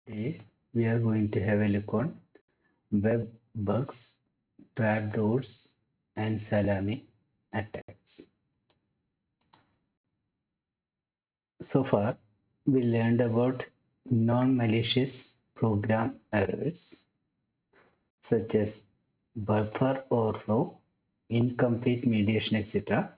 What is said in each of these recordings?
Today we are going to have a look on web bugs, trapdoors, and salami attacks. So far, we learned about non-malicious program errors such as buffer overflow, incomplete mediation, etc.,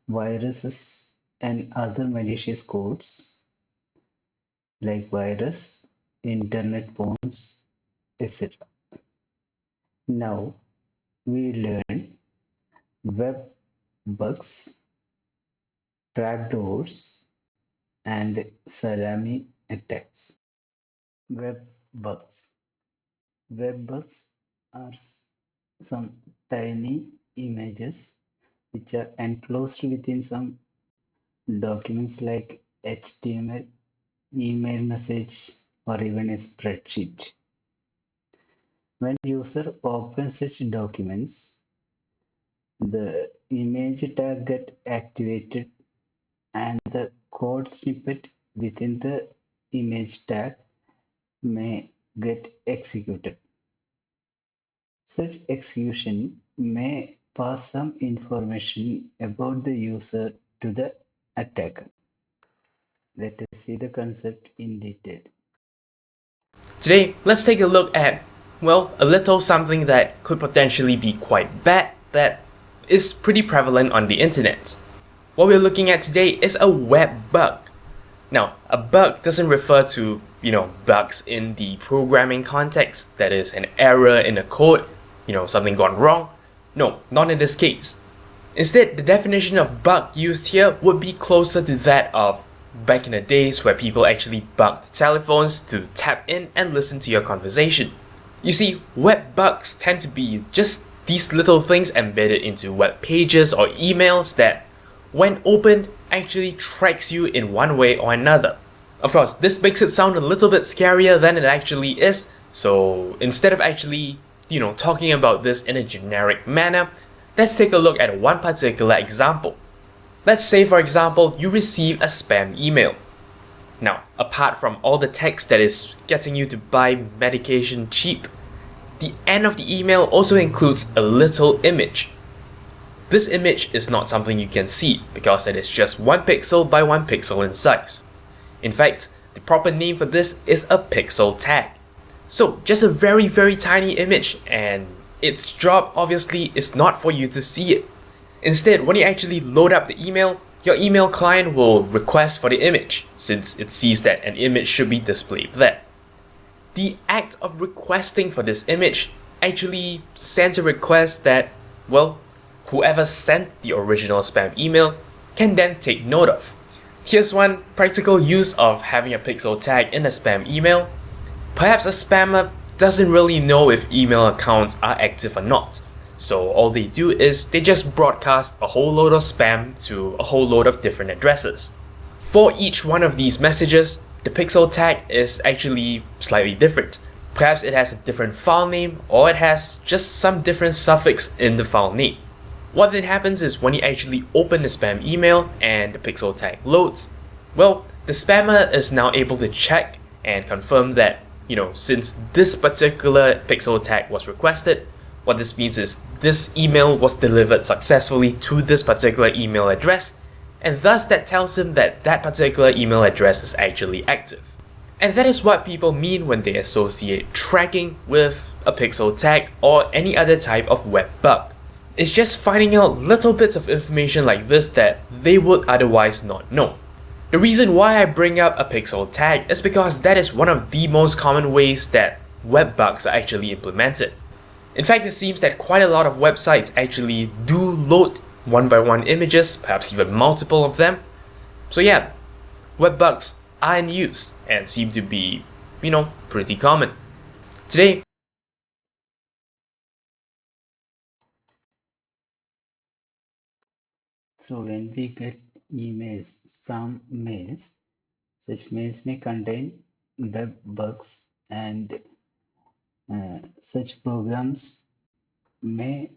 viruses, and other malicious codes like virus, internet bombs, etc. Now we learn web bugs, trapdoors, and salami attacks. Web bugs. Web bugs are some tiny images which are enclosed within some documents like HTML, email message, or even a spreadsheet. When user opens such documents, the image tag get activated and the code snippet within the image tag may get executed. Such execution may pass some information about the user to the attacker. Let us see the concept in detail. Today, let's take a look at, well, a little something that could potentially be quite bad that is pretty prevalent on the internet. What we're looking at today is a web bug. Now, a bug doesn't refer to, bugs in the programming context, that is, an error in a code, something gone wrong. No, not in this case. Instead, the definition of bug used here would be closer to that of back in the days where people actually bugged telephones to tap in and listen to your conversation. You see, web bugs tend to be just these little things embedded into web pages or emails that, when opened, actually tracks you in one way or another. Of course, this makes it sound a little bit scarier than it actually is, so instead of actually, talking about this in a generic manner, let's take a look at one particular example. Let's say, for example, you receive a spam email. Now, apart from all the text that is getting you to buy medication cheap, the end of the email also includes a little image. This image is not something you can see because it is just 1 pixel by 1 pixel in size. In fact, the proper name for this is a pixel tag. So, just a very, very tiny image, and its job obviously is not for you to see it. Instead, when you actually load up the email, your email client will request for the image, since it sees that an image should be displayed there. The act of requesting for this image actually sends a request that, well, whoever sent the original spam email can then take note of. Here's one practical use of having a pixel tag in a spam email. Perhaps a spammer doesn't really know if email accounts are active or not. So all they do is they just broadcast a whole load of spam to a whole load of different addresses. For each one of these messages, the pixel tag is actually slightly different. Perhaps it has a different file name, or it has just some different suffix in the file name. What then happens is when you actually open the spam email and the pixel tag loads, well, the spammer is now able to check and confirm that, since this particular pixel tag was requested, what this means is this email was delivered successfully to this particular email address, and thus that tells him that that particular email address is actually active. And that is what people mean when they associate tracking with a pixel tag or any other type of web bug. It's just finding out little bits of information like this that they would otherwise not know. The reason why I bring up a pixel tag is because that is one of the most common ways that web bugs are actually implemented. In fact, it seems that quite a lot of websites actually do load one by one images, perhaps even multiple of them. So yeah, web bugs are in use and seem to be, pretty common. Today, So when we get emails, spam mails, such mails may contain web bugs and such programs may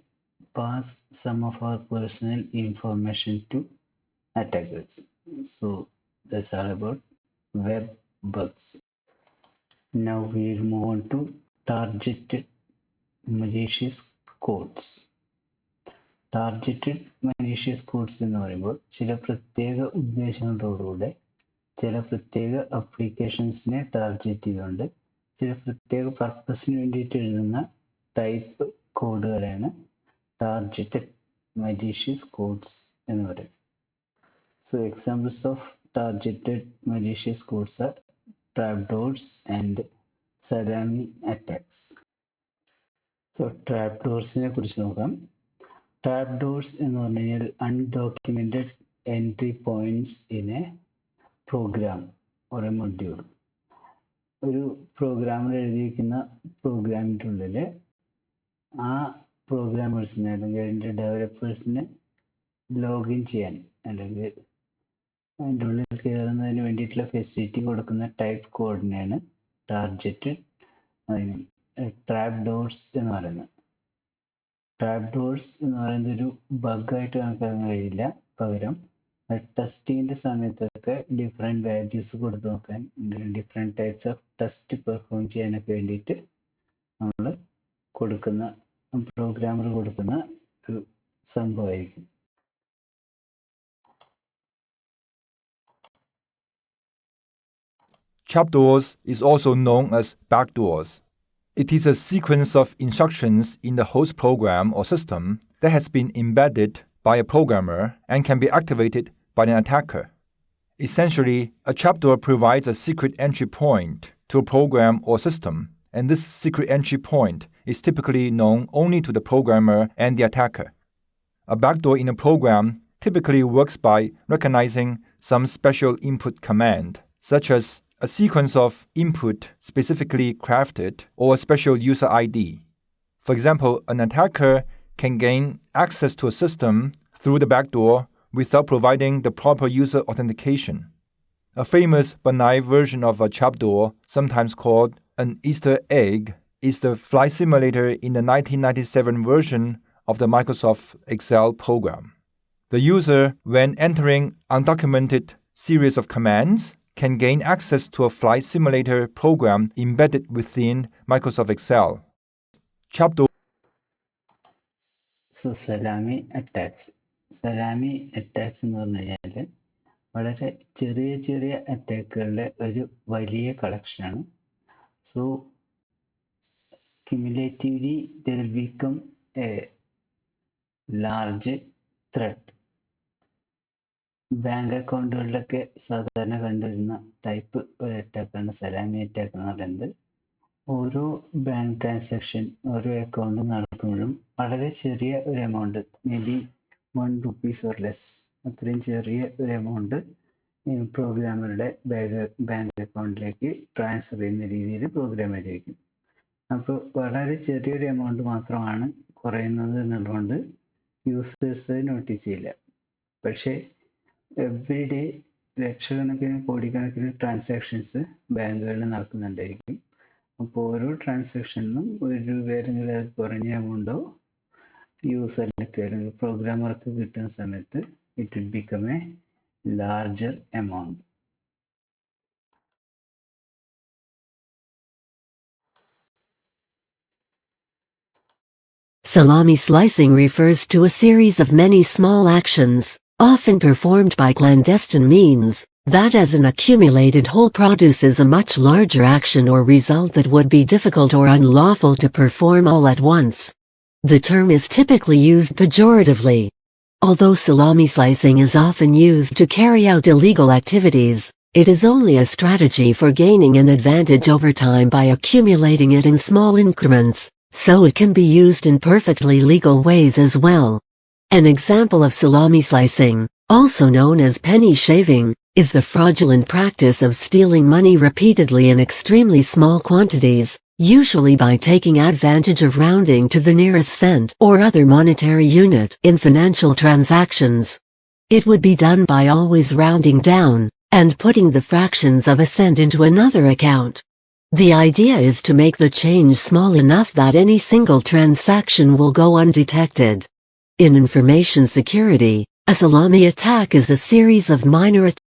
pass some of our personal information to attackers. So that's all about web bugs. Now we'll move on to targeted malicious codes. Targeted malicious codes എന്ന് പറയുമ്പോൾ ചില പ്രത്യേക ഉദ്ദേശങ്ങളോടുകൂടെ ചില പ്രത്യേക അപ്ലിക്കേഷൻസിനെ target ചെയ്തുകൊണ്ട് ചില പ്രത്യേക പർപ്പസിന് വേണ്ടിയിട്ട് എഴുതുന്ന ടൈപ്പ് കോഡുകളെയാണ് ടാർഗറ്റഡ് മലീഷ്യസ് കോഡ്സ് എന്ന് പറയുന്നത്. So examples of targeted malicious codes are trapdoors and salami attacks. So trapdoors-നെ കുറിച്ച് നോക്കാം. Trapdoors എന്ന് പറഞ്ഞു കഴിഞ്ഞാൽ undocumented entry points in a program or a module. ഒരു പ്രോഗ്രാമിൽ എഴുതിയിരിക്കുന്ന പ്രോഗ്രാമിൻ്റെ ഉള്ളിൽ ആ പ്രോഗ്രാമേഴ്സിനെ അല്ലെങ്കിൽ അതിൻ്റെ ഡെവലപ്പേഴ്സിനെ ലോഗിൻ ചെയ്യാൻ അല്ലെങ്കിൽ അതിൻ്റെ ഉള്ളിൽ കയറുന്നതിന് വേണ്ടിയിട്ടുള്ള ഫെസിലിറ്റി കൊടുക്കുന്ന ടൈപ്പ് കോഡിനെയാണ് ടാർഗറ്റഡ് ട്രാപ്പ് ഡോർസ് എന്ന് പറയുന്നത്. ട്രാപ്പ് ഡോർസ് എന്ന് പറയുന്നത് ഒരു ബഗ്ഗായിട്ട് കണക്കാക്കാൻ കഴിയില്ല. പകരം ടെസ്റ്റിങ്ങിൻ്റെ സമയത്തൊക്കെ ഡിഫറെൻറ്റ് വാല്യൂസ് കൊടുത്തു നോക്കാൻ different types of test perform ചെയ്യാനൊക്കെ വേണ്ടിയിട്ട് നമ്മൾ കൊടുക്കുന്ന പ്രോഗ്രാമർ കൊടുക്കുന്ന ഒരു സംഭവമായിരിക്കും. Trapdoors is also known as backdoors. It is a sequence of instructions in the host program or system that has been embedded by a programmer and can be activated by an attacker. Essentially, a trapdoor provides a secret entry point to a program or system, and this secret entry point is typically known only to the programmer and the attacker. A backdoor in a program typically works by recognizing some special input command, such as a sequence of input specifically crafted or a special user ID. For example, an attacker can gain access to a system through the backdoor without providing the proper user authentication. A famous but naive version of a trapdoor, sometimes called an Easter egg, is the flight simulator in the 1997 version of the Microsoft Excel program. The user, when entering undocumented series of commands, can gain access to a flight simulator program embedded within Microsoft Excel. Trapdoor. So salami attacks. Salami attacks എന്ന് പറഞ്ഞു കഴിഞ്ഞാൽ വളരെ ചെറിയ ചെറിയ അറ്റാക്കുകളുടെ ഒരു വലിയ കളക്ഷനാണ്. So cumulatively they will become a large threat. Bank അക്കൗണ്ടുകളിലൊക്കെ സാധാരണ കണ്ടുവരുന്ന ടൈപ്പ് ഒരു അറ്റാക്കാണ് സലാമി അറ്റാക്ക് എന്ന് പറയുന്നത്. ഓരോ ബാങ്ക് ട്രാൻസാക്ഷൻ ഓരോ അക്കൗണ്ട് നടത്തുമ്പോഴും വളരെ ചെറിയ ഒരു amount, may be ₹1 or less, അത്രയും ചെറിയ ഒരു എമൗണ്ട് പ്രോഗ്രാമറുടെ ബാങ്ക് അക്കൗണ്ടിലേക്ക് ട്രാൻസ്ഫർ ചെയ്യുന്ന രീതിയിൽ പ്രോഗ്രാം ആയിരിക്കും. അപ്പോൾ വളരെ ചെറിയൊരു എമൗണ്ട് മാത്രമാണ് കുറയുന്നത് എന്നുള്ളതുകൊണ്ട് യൂസേഴ്സ് നോട്ടീസ് ചെയ്യില്ല. പക്ഷേ എവറി ഡേ ലക്ഷക്കണക്കിന് കോടിക്കണക്കിന് ട്രാൻസാക്ഷൻസ് ബാങ്കുകളിൽ നടക്കുന്നുണ്ടായിരിക്കും. അപ്പോൾ ഓരോ ട്രാൻസാക്ഷനിലും ₹1 കുറഞ്ഞ എമൗണ്ടോ യൂസറിലേക്ക് അല്ലെങ്കിൽ പ്രോഗ്രാമർക്ക് കിട്ടുന്ന സമയത്ത് it will become A larger amount. Salami slicing refers to a series of many small actions, often performed by clandestine means, that as an accumulated whole produces a much larger action or result that would be difficult or unlawful to perform all at once. The term is typically used pejoratively. Although salami slicing is often used to carry out illegal activities, it is only a strategy for gaining an advantage over time by accumulating it in small increments, so it can be used in perfectly legal ways as well. An example of salami slicing, also known as penny shaving, is the fraudulent practice of stealing money repeatedly in extremely small quantities, usually by taking advantage of rounding to the nearest cent or other monetary unit in financial transactions. It would be done by always rounding down and putting the fractions of a cent into another account. The idea is to make the change small enough that any single transaction will go undetected. In information security, a salami attack is a series of minor attacks